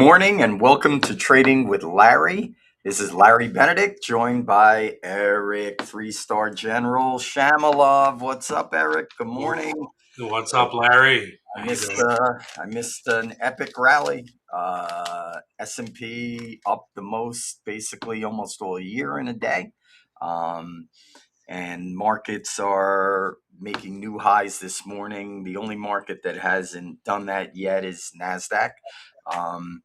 morning and welcome to Trading with Larry. This is Larry Benedict, joined by Eric, three-star General Shamilov. What's up, Eric? Good morning. What's up, Larry? I How you missed doing? I missed an epic rally. S&P up the most, basically almost all year in a day. Um, and markets are making new highs this morning. The only market that hasn't done that yet is Nasdaq. Um,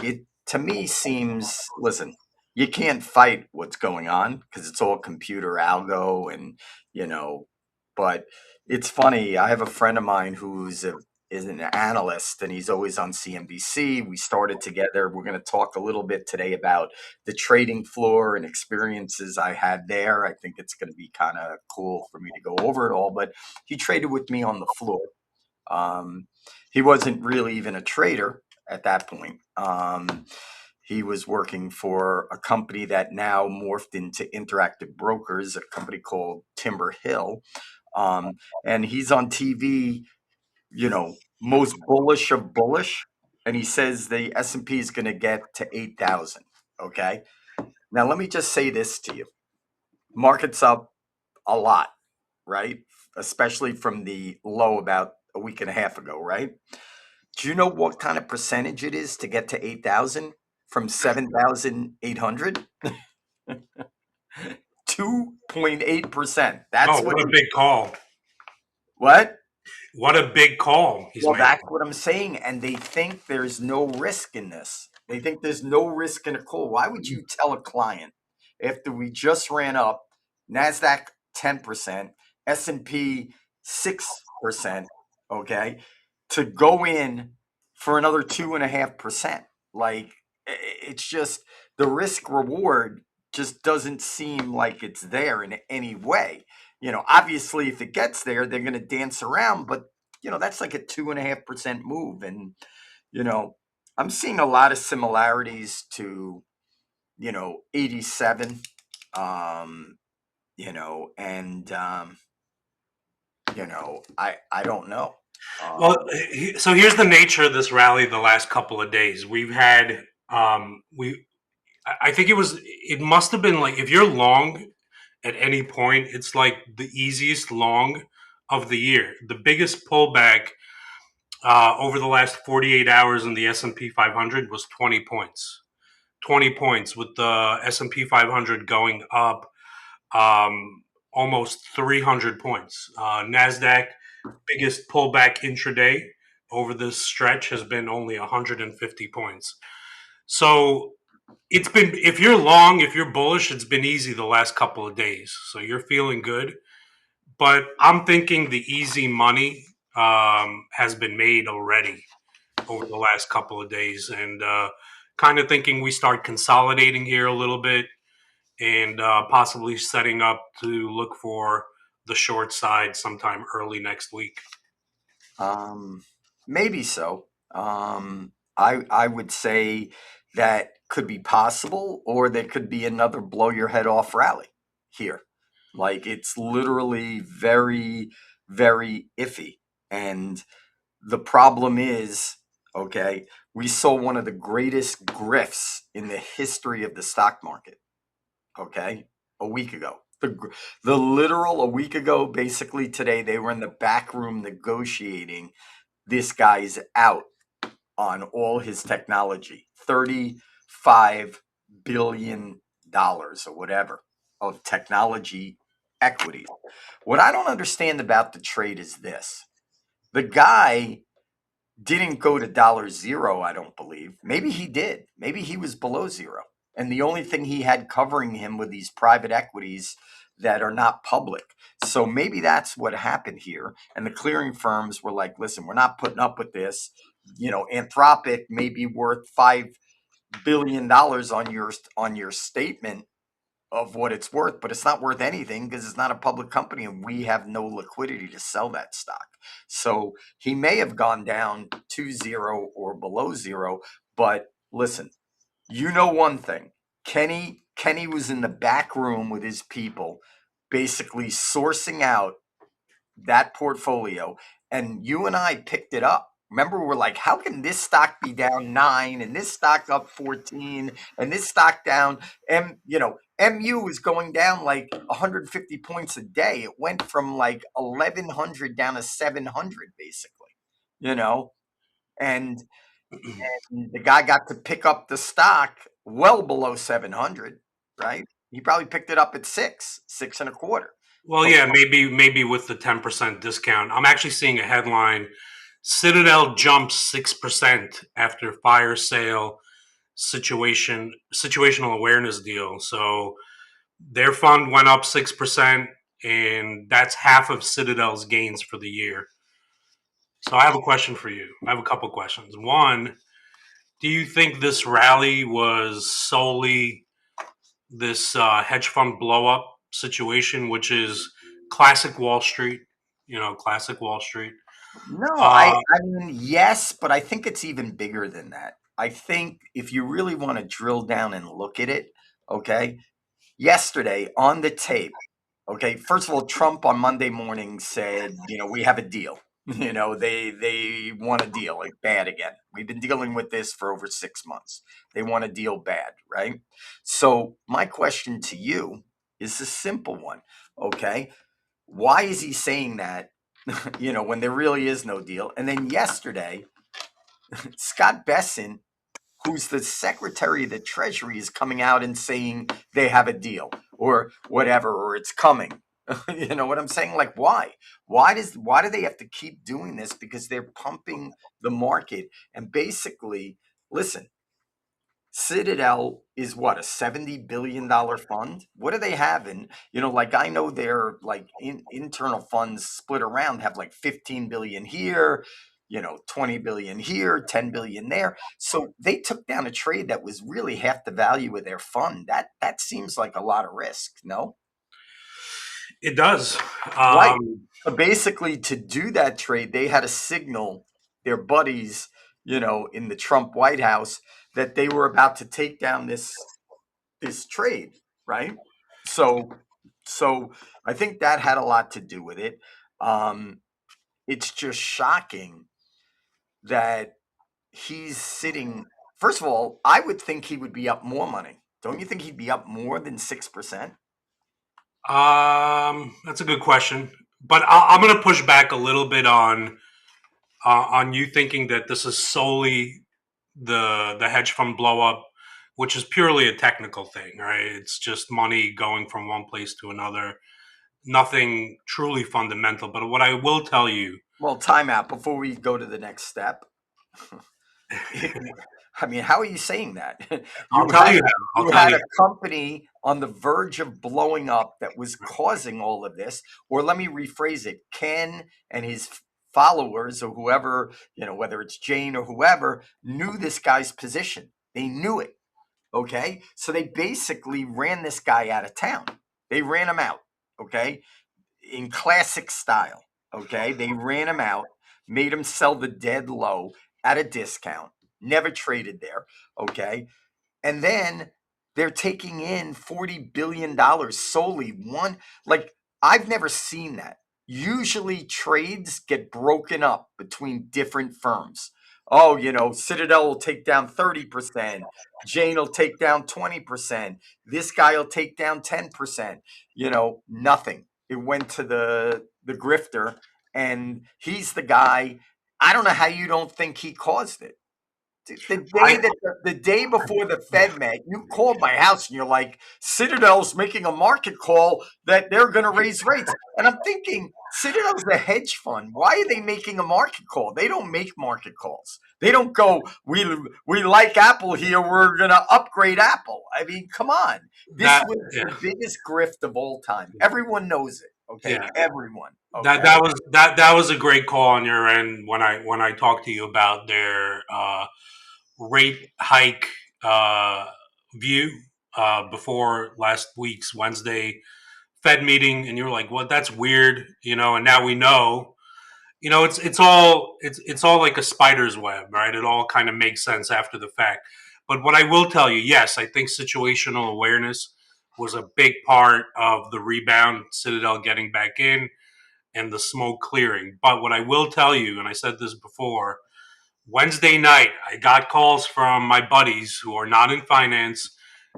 it to me seems, listen, you can't fight what's going on because it's all computer algo and, you know, but it's funny. I have a friend of mine is an analyst and he's always on CNBC. We started together. We're going to talk a little bit today about the trading floor and experiences I had there. I think it's going to be kind of cool for me to go over it all, but he traded with me on the floor. Um, he wasn't really even a trader at that point. He was working for a company that now morphed into Interactive Brokers, a company called Timber Hill. And he's on TV, most bullish of bullish. And he says the S&P is going to get to 8,000. Okay. Now, let me just say this to you. Market's up a lot, right? Especially from the low about a week and a half ago, right? Do you know what kind of percentage it is to get to 8,000 from 7,800? 2.8%. Oh, That's what what a big call. what? What a big call he's Well, making. that's what I'm saying. And they think there's no risk in this. They think there's no risk in a call. Why would you tell a client after we just ran up NASDAQ 10%, S&P 6%, okay, to go in for another 2.5%? Like, it's just the risk reward just doesn't seem like it's there in any way. Obviously, if it gets there, they're going to dance around, but that's like a 2.5% move. And, you know, I'm seeing a lot of similarities to, 87, um, and, I don't know. Well, Um, so here's the nature of this rally the last couple of days. We've had I think it must have been like if you're long at any point, it's like the easiest long of the year. The biggest pullback over the last 48 hours in the S&P 500 was 20 points. 20 points with the S&P 500 going up almost 300 points. Nasdaq biggest pullback intraday over this stretch has been only 150 points. So it's been, if you're long, if you're bullish, it's been easy the last couple of days. So you're feeling good. But I'm thinking the easy money has been made already over the last couple of days, and kind of thinking we start consolidating here a little bit and possibly setting up to look for the short side sometime early next week. um, Maybe so. I would say that could be possible, or there could be another blow your head off rally here. Like it's literally very, very iffy. And the problem is, okay, we saw one of the greatest grifts in the history of the stock market, okay, a week ago. The literal a week ago, basically today, they were in the back room negotiating this guy's out on all his technology, $35 billion or whatever of technology equities. What I don't understand about the trade is this. The guy didn't go to $0, I don't believe. Maybe he did. Maybe he was below zero. And the only thing he had covering him were these private equities that are not public. So maybe that's what happened here. And the clearing firms were like, listen, we're not putting up with this. Anthropic may be worth $5 billion on your statement of what it's worth, but it's not worth anything because it's not a public company and we have no liquidity to sell that stock. So he may have gone down to zero or below zero, but listen, one thing. Kenny was in the back room with his people basically sourcing out that portfolio, and you and I picked it up. Remember, we're like, how can this stock be down 9 and this stock up 14 and this stock down? MU is going down like 150 points a day. It went from like 1100 down to 700 basically, you know, and the guy got to pick up the stock well below 700, right? He probably picked it up at six and a quarter. Well, But yeah, maybe with the 10% discount. I'm actually seeing a headline: Citadel jumps 6% after fire sale situational awareness deal. So their fund went up 6%, and that's half of Citadel's gains for the year. So I have a question for you. I have a couple questions. One, do you think this rally was solely this hedge fund blow up situation, which is classic Wall Street? Classic Wall Street. no, I, Uh, I mean, yes, but I think it's even bigger than that. I think if you really want to drill down and look at it, okay, yesterday on the tape, okay, first of all, Trump on Monday morning said, we have a deal. They want a deal, like bad again. We've been dealing with this for over 6 months. They want a deal bad, right? So my question to you is a simple one, okay? Why is he saying that, when there really is no deal? And then yesterday, Scott Bessent, who's the Secretary of the Treasury, is coming out and saying they have a deal or whatever, or it's coming. You know what I'm saying? Like, why? Why do they have to keep doing this? Because they're pumping the market. And basically, listen, Citadel is what, a $70 billion fund? What do they have in, like I know their like internal funds split around have like 15 billion here, 20 billion here, 10 billion there. So they took down a trade that was really half the value of their fund. That seems like a lot of risk, no? it does. Right. Um, So basically, to do that trade, they had to signal their buddies, in the Trump White House that they were about to take down this trade, right? So, so I think that had a lot to do with it. Um, it's just shocking that he's sitting. First of all, I would think he would be up more money. Don't you think he'd be up more than 6%? that's a good question, but I'm going to push back a little bit on you thinking that this is solely the hedge fund blow up, which is purely a technical thing, right? It's just money going from one place to another, nothing truly fundamental. But what I will tell you, Well, time out before we go to the next step. I mean, how are you saying that? I'll you tell had you how. I'll you tell had you. a company on the verge of blowing up that was causing all of this. Or let me rephrase it. Ken and his followers or whoever, whether it's Jane or whoever, knew this guy's position. They knew it. Okay? So they basically ran this guy out of town. They ran him out, okay? In classic style, okay? They ran him out, made him sell the dead low at a discount, never traded there, okay? And then they're taking in $40 billion solely one. Like, I've never seen that. Usually trades get broken up between different firms. Oh, Citadel will take down 30%. Jane will take down 20%. This guy will take down 10%. Nothing. It went to the grifter, and he's the guy. I don't know how you don't think he caused it. I The day before the Yeah, Fed met, you called my house and you're like, Citadel's making a market call that they're going to raise rates. And I'm thinking, Citadel's a hedge fund. Why are they making a market call? They don't make market calls. They don't go, we like Apple here. We're going to upgrade Apple. I mean, come on. This that was yeah the biggest grift of all time. Everyone knows it. Okay. yeah Everyone. that Okay. that was that was a great call on your end when I talked to you about their rate hike uh, view before last week's Wednesday Fed meeting, and you were like, "Well, that's weird," and now we know. It's all like a spider's web, right? It all kind of makes sense after the fact. But what I will tell you, yes, I think situational awareness was a big part of the rebound, Citadel getting back in, and the smoke clearing. But what I will tell you, and I said this before, Wednesday night, I got calls from my buddies who are not in finance.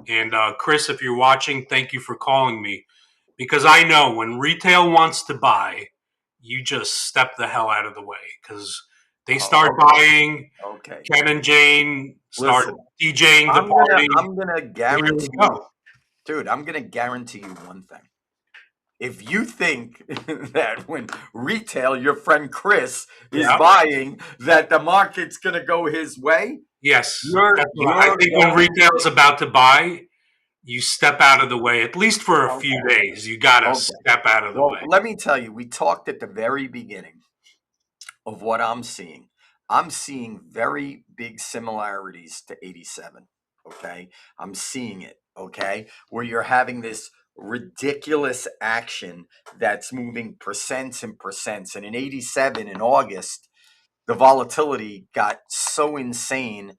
And Chris, if you're watching, thank you for calling me, because I know when retail wants to buy, you just step the hell out of the way because they start Oh, buying. okay. Ken and Jane start Listen, DJing the party. I'm gonna And here we guarantee you, go. dude. I'm gonna guarantee you one thing. If you think that when retail, your friend Chris is Yeah. buying, that the market's gonna go his way, Yes. you're That's what I you're think when going retail is about to buy, you step out of the way, at least for a few okay. days. You got to Okay. step out of the Well, way. let me tell you, we talked at the very beginning of what I'm seeing. I'm seeing very big similarities to 87. Okay. I'm seeing it. Okay. Where you're having this ridiculous action that's moving percents and percents. And in 87, in August, the volatility got so insane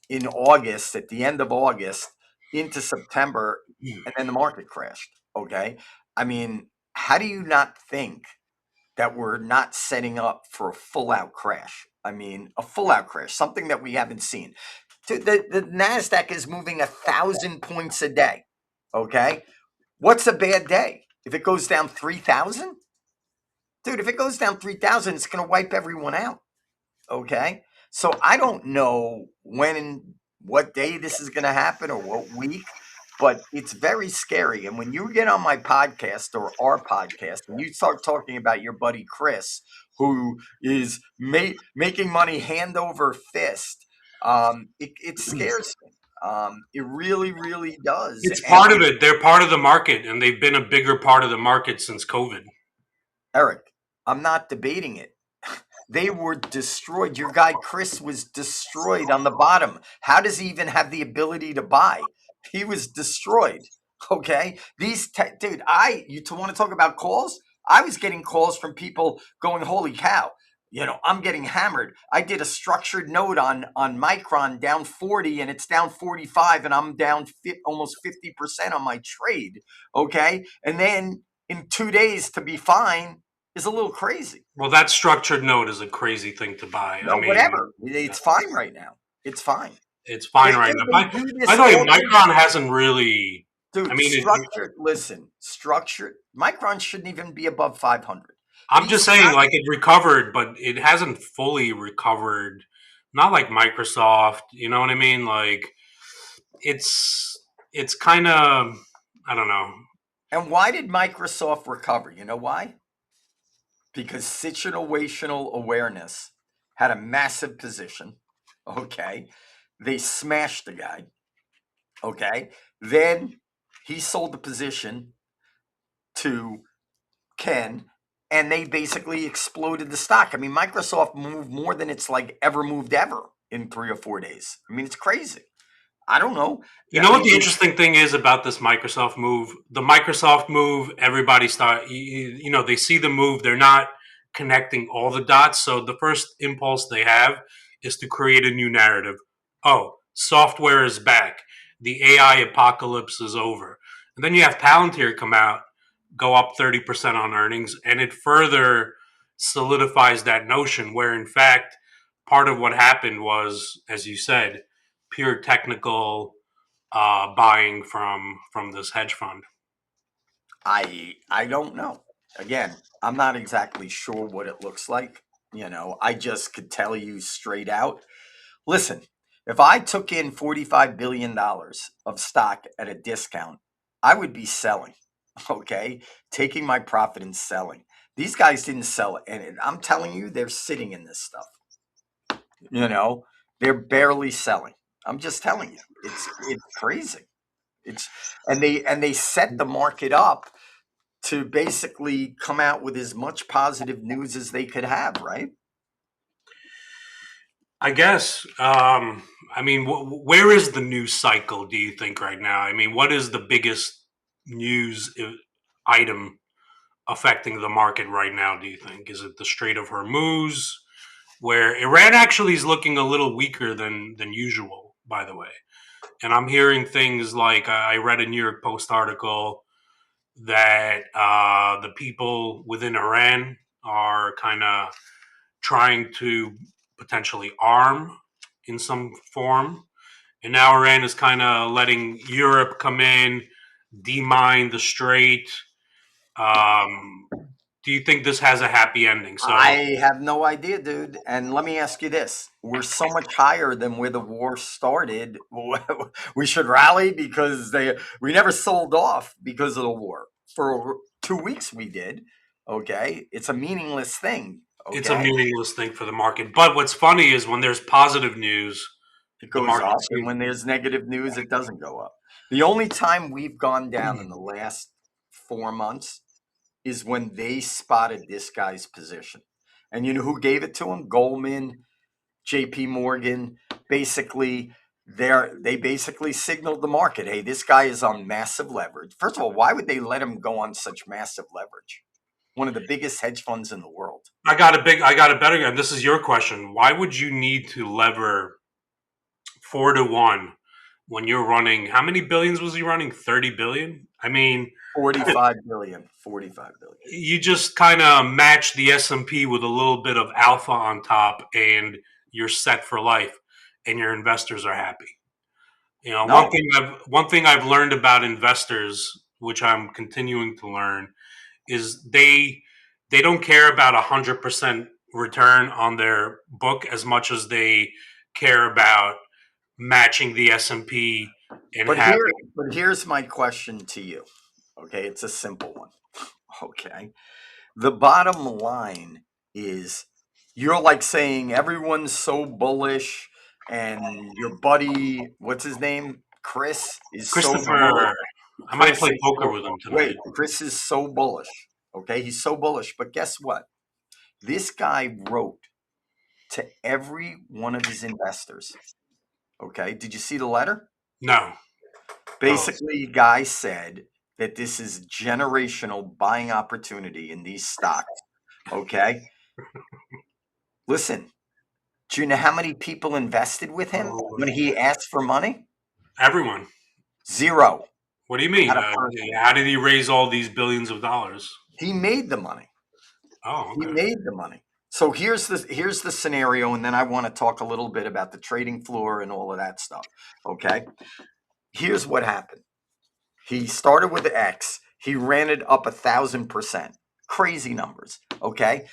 in August, at the end of August into September, and then the market crashed. Okay. I mean, how do you not think that we're not setting up for a full out crash? I mean, a full out crash, something that we haven't seen. The Nasdaq is moving 1,000 points a day. Okay, what's a bad day? If it goes down 3,000, dude, if it goes down 3,000, it's going to wipe everyone out. Okay, so I don't know when and what day this is going to happen or what week, but it's very scary. And when you get on my podcast or our podcast and you start talking about your buddy Chris, who is making money hand over fist, it scares me. It really, really does. It's And part of it. They're part of the market, and they've been a bigger part of the market since COVID. Eric, I'm not debating it. They were destroyed. Your guy Chris was destroyed on the bottom. How does he even have the ability to buy? He was destroyed. Okay, dude. You to want to talk about calls? I was getting calls from people going, "Holy cow!" I'm getting hammered. I did a structured note on Micron down 40, and it's down 45, and I'm down almost 50% on my trade. Okay, and then in 2 days to be fine is a little crazy. Well, that structured note is a crazy thing to buy. I No, mean, whatever. It's fine right now. It's fine. it's fine right Dude, now. they do By this the way, all day. Micron hasn't really. I Dude, mean, structured. Listen, structured. Micron shouldn't even be above 500. I'm just These saying, stocks, like, it recovered, but it hasn't fully recovered. Not like Microsoft. You know what I mean? Like, it's kind of, I don't know. and why did Microsoft recover? You know why? Because situational awareness had a massive position. Okay. They smashed the guy. Okay. Then he sold the position to Ken, and they basically exploded the stock. I mean, Microsoft moved more than it's like ever moved ever in 3 or 4 days. I mean, it's crazy. I don't know. You I know what mean, the interesting thing is about this Microsoft move? The Microsoft move, everybody they see the move, they're not connecting all the dots. So the first impulse they have is to create a new narrative. Oh, software is back. The AI apocalypse is over. And then you have Palantir come out, go up 30% on earnings, and it further solidifies that notion where, in fact, part of what happened was, as you said, pure technical buying from this hedge fund. I don't know. Again, I'm not exactly sure what it looks like. I just could tell you straight out. Listen, if I took in $45 billion of stock at a discount, I would be selling. Okay, taking my profit and selling. These guys didn't sell it, and I'm telling you, they're sitting in this stuff. You know, they're barely selling. I'm just telling you, it's crazy. It's and they set the market up to basically come out with as much positive news as they could have, right? I guess. I mean, where is the news cycle? Do you think right now? I mean, what is the biggest news item affecting the market right now? Do you think is it the Strait of Hormuz, where Iran actually is looking a little weaker than usual? By the way, and I'm hearing things like I read a New York Post article that the people within Iran are kind of trying to potentially arm in some form. And now Iran is kind of letting Europe come in, demine the strait. Um, do you think this has a happy ending? So I have no idea, dude. And let me ask you this. We're so much higher than where the war started. We should rally because we never sold off because of the war. For 2 weeks we did. Okay. It's a meaningless thing. it's a Okay. meaningless thing for the market. But what's funny is when there's positive news, It the goes market up, and seems. when there's negative news, it doesn't go up. The only time we've gone down in the last 4 months is when they spotted this guy's position. And you know who gave it to him? Goldman, JP Morgan. Basically, they basically signaled the market, hey, this guy is on massive leverage. First of all, why would they let him go on such massive leverage? One of the biggest hedge funds in the world. I got a better. And this is your question. Why would you need to lever 4 to 1 when you're running? How many billions was he running? 30 billion. I mean, 45 billion. 45 billion. you just kind of match the S&P with a little bit of alpha on top, and you're set for life, and your investors are happy. You know, No. one thing I've learned about investors, which I'm continuing to learn, is they don't care about 100% return on their book as much as they care about matching the S&P and But having. here's my question to you. Okay, it's a simple one. Okay. The bottom line is you're like saying everyone's so bullish and your buddy, what's his name? Chris is so bullish. Christopher, I might Chris play is poker so, with him wait, tonight. Chris is so bullish. Okay, he's so bullish. But guess what? This guy wrote to every one of his investors. Okay, did you see the letter? No. Oh, Basically, guy said that this is generational buying opportunity in these stocks. Okay. Listen, do you know how many people invested with him when he asked for money? everyone. Zero. What do you mean? Not a person. How did he raise all these billions of dollars? He made the money. Oh, He okay. made the money. So here's the scenario, and then I want to talk a little bit about the trading floor and all of that stuff. Okay. Here's what happened. He started with X. He ran it up 1,000%. Crazy numbers. Okay.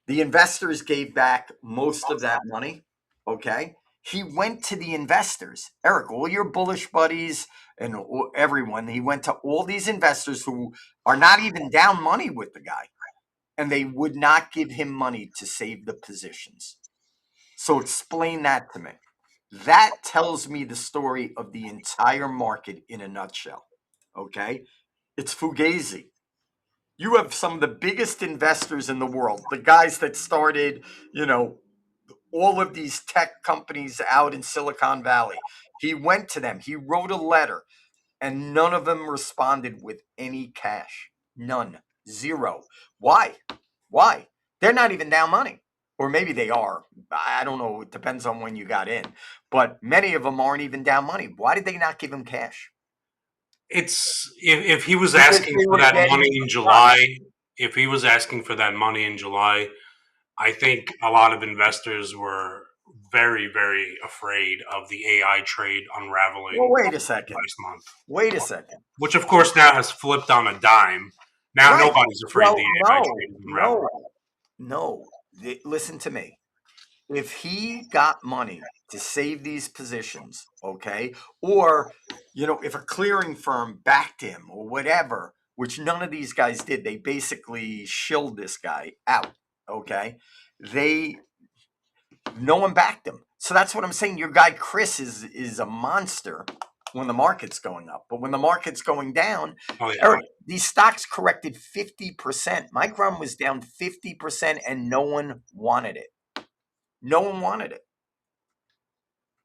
The investors gave back most of that money. Okay. He went to the investors, Eric, all your bullish buddies and everyone. He went to all these investors who are not even down money with the guy, and they would not give him money to save the positions. So explain that to me. That tells me the story of the entire market in a nutshell. Okay. It's Fugazi. You have some of the biggest investors in the world, the guys that started, you know, all of these tech companies out in Silicon Valley. He went to them, he wrote a letter, and none of them responded with any cash. None. Zero. Why? Why? They're not even down money. Or maybe they are. I don't know. It depends on when you got in. But many of them aren't even down money. Why did they not give him cash? It's if he was Because asking they for were that money getting in crushed. July, if he was asking for that money in July, I think a lot of investors were very, very afraid of the AI trade Well, unraveling wait a second. last month, Wait a second. which of course now has flipped on a dime. Now Right. nobody's afraid the Well, AI no, trade is unraveling. no, no. Listen to me. If he got money to save these positions, okay, or, if a clearing firm backed him or whatever, which none of these guys did, they basically shilled this guy out, okay? They, no one backed him. So that's what I'm saying. Your guy Chris is a monster when the market's going up, but when the market's going down, Oh yeah, Eric, these stocks corrected 50%. Micron was down 50%, and no one wanted it. No one wanted it,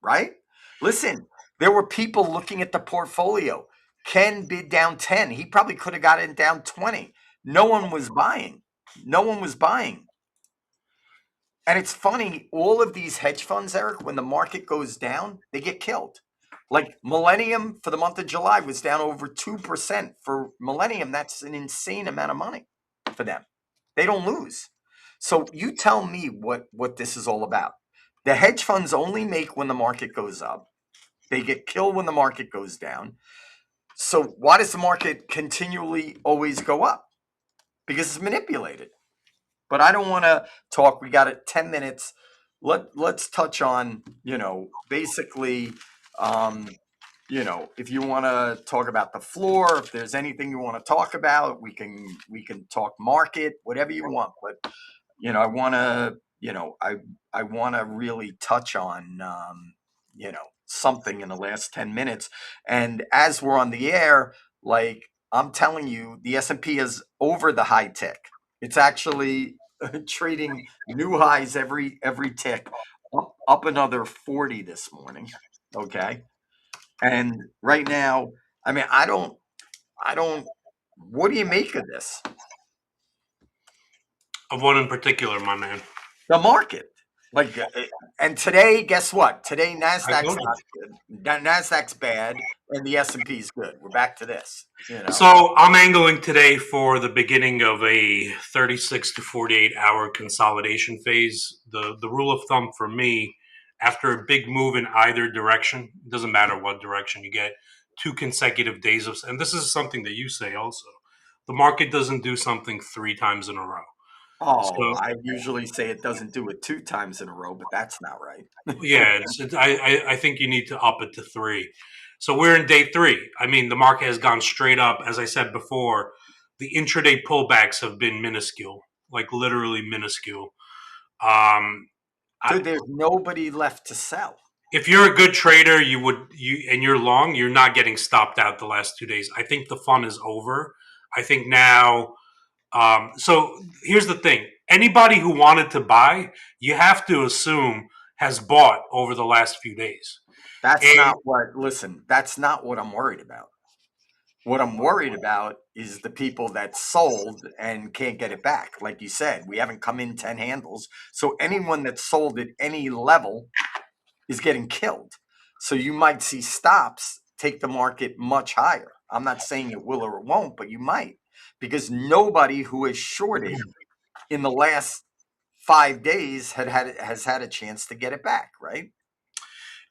right? Listen, there were people looking at the portfolio. Ken bid down 10. He probably could have got it down 20. No one was buying. No one was buying. And it's funny, all of these hedge funds, Eric, when the market goes down, they get killed. Like Millennium for the month of July was down over 2%. For Millennium, that's an insane amount of money for them. They don't lose. So you tell me what this is all about. The hedge funds only make when the market goes up. They get killed when the market goes down. So why does the market continually always go up? Because it's manipulated. But I don't want to talk. We got it 10 minutes. Let's touch on, basically, um, if you want to talk about the floor, if there's anything you want to talk about, we can talk market, whatever you want. But I want to, I want to really touch on, something in the last 10 minutes. And as we're on the air, like I'm telling you, the S&P is over the high tick. It's actually trading new highs every tick, up another 40 this morning. Okay. And right now, I mean, I don't, what do you make of this? Of one in particular, my man. The market. Like, and today, guess what? Today, I Nasdaq's told you. not good. Nasdaq's bad, and the S&P's good. We're back to this. So I'm angling today for the beginning of a 36 to 48 hour consolidation phase. The rule of thumb for me, after a big move in either direction, it doesn't matter what direction you get, 2 consecutive days of, and this is something that you say also, the market doesn't do something 3 times in a row. Oh, So I usually say it doesn't do it two times in a row, but that's not right. yeah, I think you need to up it to 3. So we're in day 3. I mean, the market has gone straight up. As I said before, the intraday pullbacks have been minuscule, like literally minuscule. Um, I, Dude, there's nobody left to sell. if you're a good trader, and you're long, you're not getting stopped out the last 2 days. I think the fun is over. I think now. So here's the thing: anybody who wanted to buy, you have to assume has bought over the last few days. That's And not what, listen, that's not what I'm worried about. What I'm worried about is the people that sold and can't get it back. Like you said, we haven't come in 10 handles. So anyone that sold at any level is getting killed. So you might see stops take the market much higher. I'm not saying it will or it won't, but you might, because nobody who has shorted in the last 5 days has had a chance to get it back, right?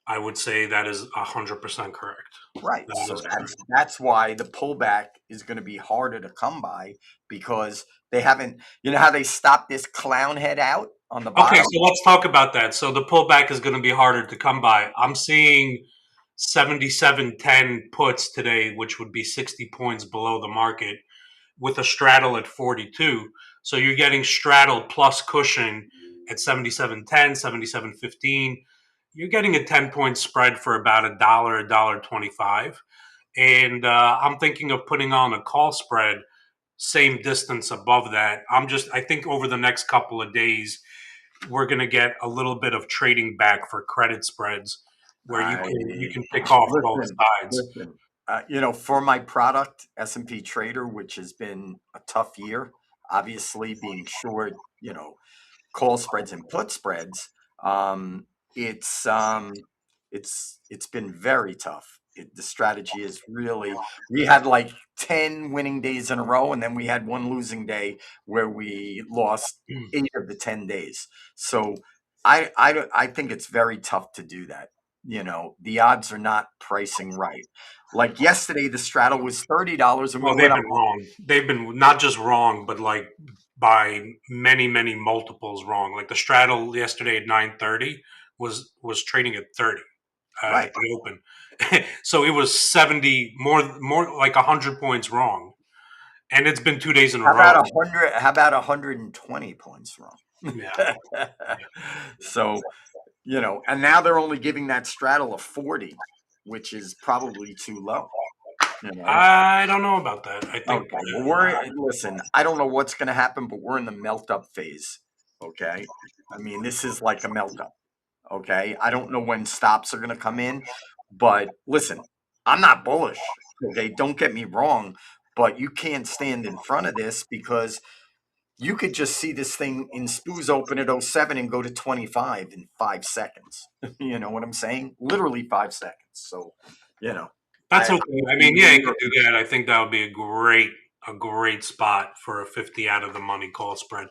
I would say that is 100% correct. Right. That So is correct. that's why the pullback is going to be harder to come by, because they haven't, how they stopped this clown head out on the Okay, bottom? so let's talk about that. So the pullback is going to be harder to come by. I'm seeing 77.10 puts today, which would be 60 points below the market, with a straddle at 42. So you're getting straddle plus cushion at 77.10, 77.15. You're getting a 10-point spread for about a dollar 25. And I'm thinking of putting on a call spread same distance above that. I think over the next couple of days, we're going to get a little bit of trading back for credit spreads where I you can pick off both listen, sides. listen. For my product S&P Trader, which has been a tough year, obviously being short, call spreads and put spreads, um, it's it's been very tough. The strategy is really, we had like 10 winning days in a row, and then we had one losing day where we lost 8 of the 10 days. So I think it's very tough to do that. The odds are not pricing right. Like yesterday, the straddle was $30 and we Well, went they've up. been wrong. They've been not just wrong, but like by many, many multiples wrong. Like the straddle yesterday at 9:30 was trading at 30 at Right. the open. So it was 70 more like 100 points wrong. And it's been 2 days in a How row. about 100? How about 120 points wrong? Yeah. So, and now they're only giving that straddle a 40, which is probably too low, you know? I don't know about that. I think Okay. Well, listen, I don't know what's going to happen, but we're in the melt up phase. Okay. I mean, this is like a melt up. Okay. I don't know when stops are going to come in, but listen, I'm not bullish. Okay. Don't get me wrong, but you can't stand in front of this, because you could just see this thing in SPOOs open at '07 and go to 25 in 5 seconds. You know what I'm saying? Literally 5 seconds. So, you know, that's I okay. I mean, yeah, you could do that. I think that would be a great spot for a 50 out of the money call spread.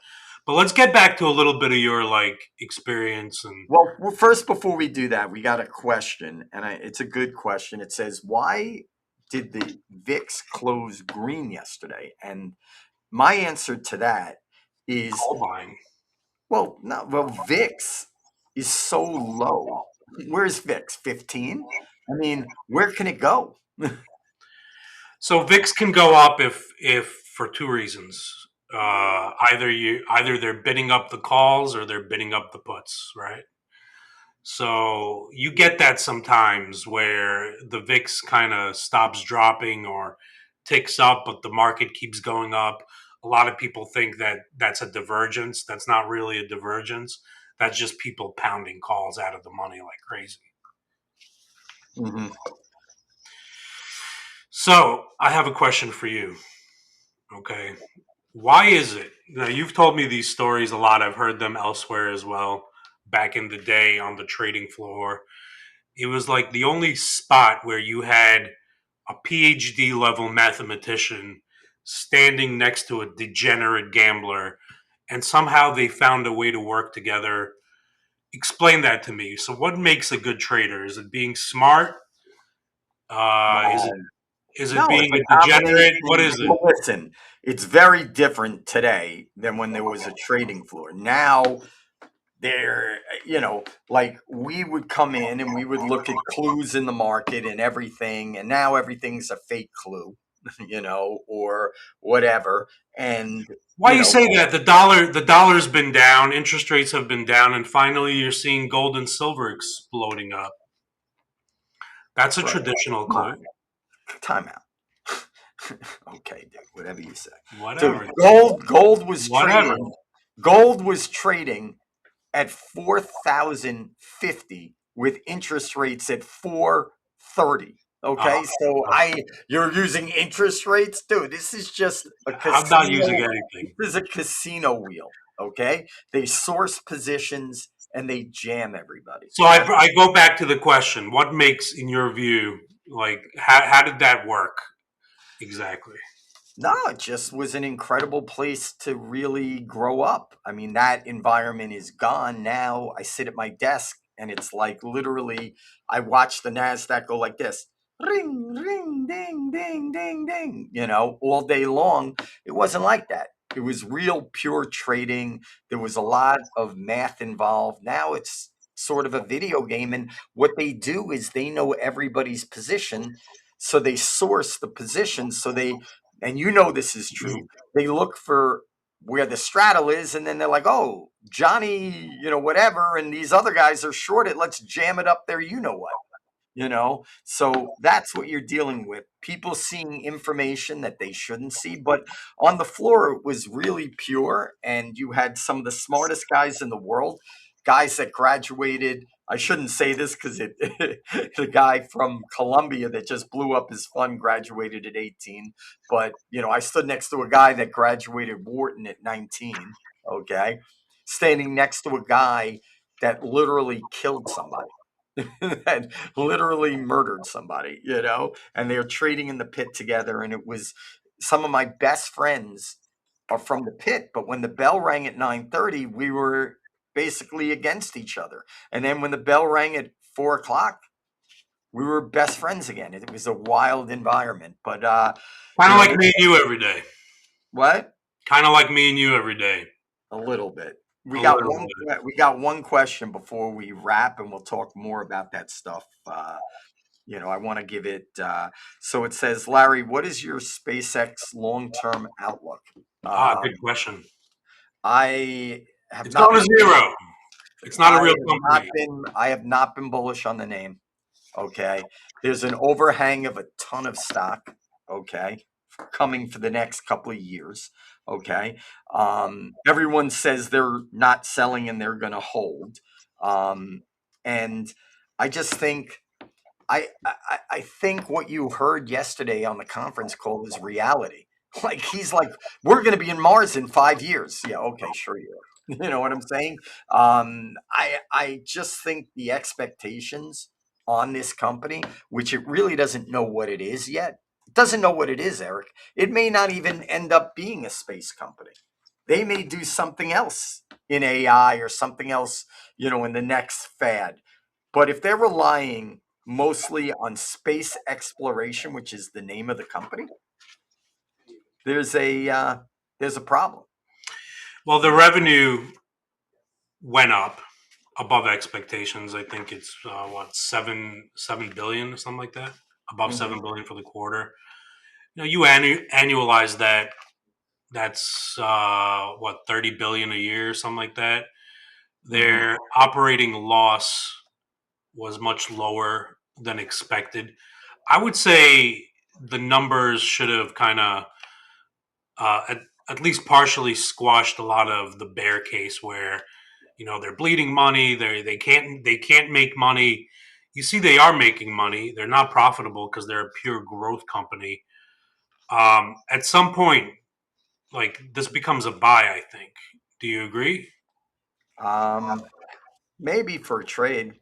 But let's get back to a little bit of your like experience and Well, first, before we do that, we got a question, and it's a good question. It says, "Why did the VIX close green yesterday?" And my answer to that is, call buying. well, no, well, VIX is so low. Where's VIX? 15? I mean, where can it go? So VIX can go up if for two reasons. Either they're bidding up the calls or they're bidding up the puts, right? So you get that sometimes where the VIX kind of stops dropping or ticks up, but the market keeps going up. A lot of people think that that's a divergence. That's not really a divergence. That's just people pounding calls out of the money like crazy. Hmm. So I have a question for you. Okay. Why is it? Now, you've told me these stories a lot. I've heard them elsewhere as well. Back in the day on the trading floor, it was like the only spot where you had a PhD level mathematician standing next to a degenerate gambler, and somehow they found a way to work together. Explain that to me. So, what makes a good trader? Is it being smart? Is it No, no, being it's a a degenerate? What combination. is it? Well, listen, it's very different today than when there was a trading floor. Now, there, like we would come in and we would look at clues in the market and everything, and now everything's a fake clue, or whatever. And, Why you say that? The dollar's been down, interest rates have been down, and finally you're seeing gold and silver exploding up. That's a bro, traditional come on, clue. time out. Okay, dude, whatever you say. Dude, Whatever. Whatever. gold was trading at 4,050 with interest rates at 430. Uh, Okay, so uh, you're using interest rates, dude. This is just a I'm not using casino. anything. This is a casino wheel. Okay, they source positions and they jam everybody. So I, That's I go back to the question: what makes, in your view, like how did that work exactly? No, it just was an incredible place to really grow up. I mean, that environment is gone now. I sit at my desk and it's like literally I watch the Nasdaq go like this. Ring, ring, ding, ding, ding, ding, all day long. It wasn't like that. It was real pure trading. There was a lot of math involved. Now it's sort of a video game. And what they do is they know everybody's position. So they source the position. And this is true, they look for where the straddle is, and then they're like, oh, Johnny, whatever, and these other guys are short it. Let's jam it up there. So that's what you're dealing with. People seeing information that they shouldn't see. But on the floor, it was really pure. And you had some of the smartest guys in the world, guys that graduated. I shouldn't say this because the guy from Columbia that just blew up his fund graduated at 18. But, I stood next to a guy that graduated Wharton at 19. Okay. Standing next to a guy that literally killed somebody. That literally murdered somebody, and they're trading in the pit together. And it was some of my best friends are from the pit, but when the bell rang at 9:30, we were basically against each other. And then when the bell rang at 4 o'clock, we were best friends again. It was a wild environment. But Kind of like listen, me and you every day. what? Kind of like me and you every day. A little bit. A little bit. We got one question before we wrap, and we'll talk more about that stuff. I want to give it. So it says, Larry, what is your SpaceX long-term outlook? Good Um, question. I have It's not going to been. zero. It's not a real company. I have not been bullish on the name. Okay, there's an overhang of a ton of stock. Okay, coming for the next couple of years. Okay, everyone says they're not selling and they're going to hold. And I just think I think what you heard yesterday on the conference call is reality. Like he's like, we're going to be in Mars in 5 years. Yeah, okay, sure you are. You know what I'm saying? I just think the expectations on this company, which it really doesn't know what it is yet. It doesn't know what it is, Eric. It may not even end up being a space company. They may do something else in AI or something else, in the next fad. But if they're relying mostly on space exploration, which is the name of the company, there's a problem. Well, the revenue went up above expectations. I think it's what, 7 billion or something like that, above Mm-hmm. 7 billion for the quarter. You annualize that. That's what, 30 billion a year, something like that. Mm-hmm. Their operating loss was much lower than expected. I would say the numbers should have kind of at least partially squashed a lot of the bear case where they're bleeding money, they can't make money. You see, they are making money. They're not profitable because they're a pure growth company. At some point, like, this becomes a buy, I think. Do you agree? Maybe for a trade,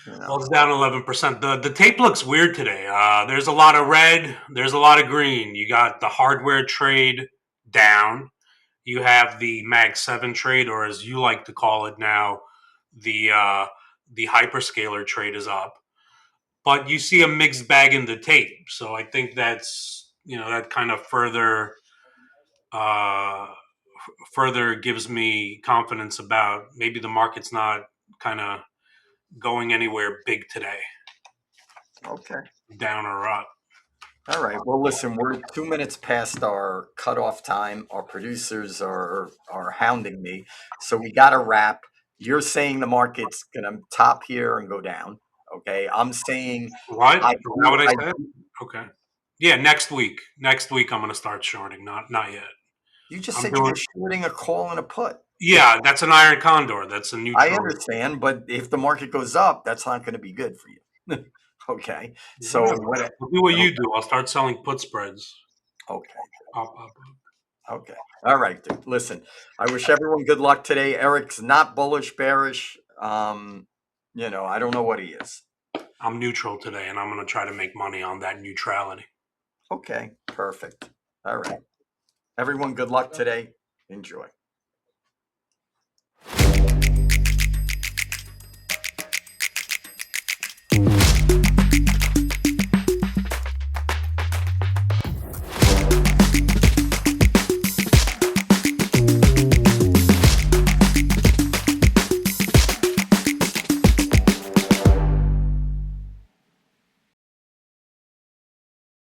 Well, it's down 11%. The tape looks weird today. There's a lot of red. There's a lot of green. You got the hardware trade down. You have the Mag 7 trade, or as you like to call it now, the hyperscaler trade is up. But you see a mixed bag in the tape. So I think that kind of uh, further gives me confidence about maybe the market's not kind of going anywhere big today, Okay. down or up. All right. Well, listen, we're 2 minutes past our cutoff time. Our producers are hounding me, so we got to wrap. You're saying the market's gonna top here and go down. Okay. I'm saying What? I Is that do. what I said? Okay. Yeah, next week. Next week I'm going to start shorting. Not yet. You just I'm said you were doing. shorting a call and a put. Yeah, that's an iron condor. That's a I neutral. understand, but if the market goes up, that's not going to be good for you. Okay. So Whatever. what? I'll do what you do. I'll start selling put spreads. Okay. Pop, pop, Okay. All right, dude. Listen, I wish everyone good luck today. Eric's not bullish, bearish. I don't know what he is. I'm neutral today, and I'm going to try to make money on that neutrality. Okay, perfect. All right. Everyone, good luck today. Enjoy.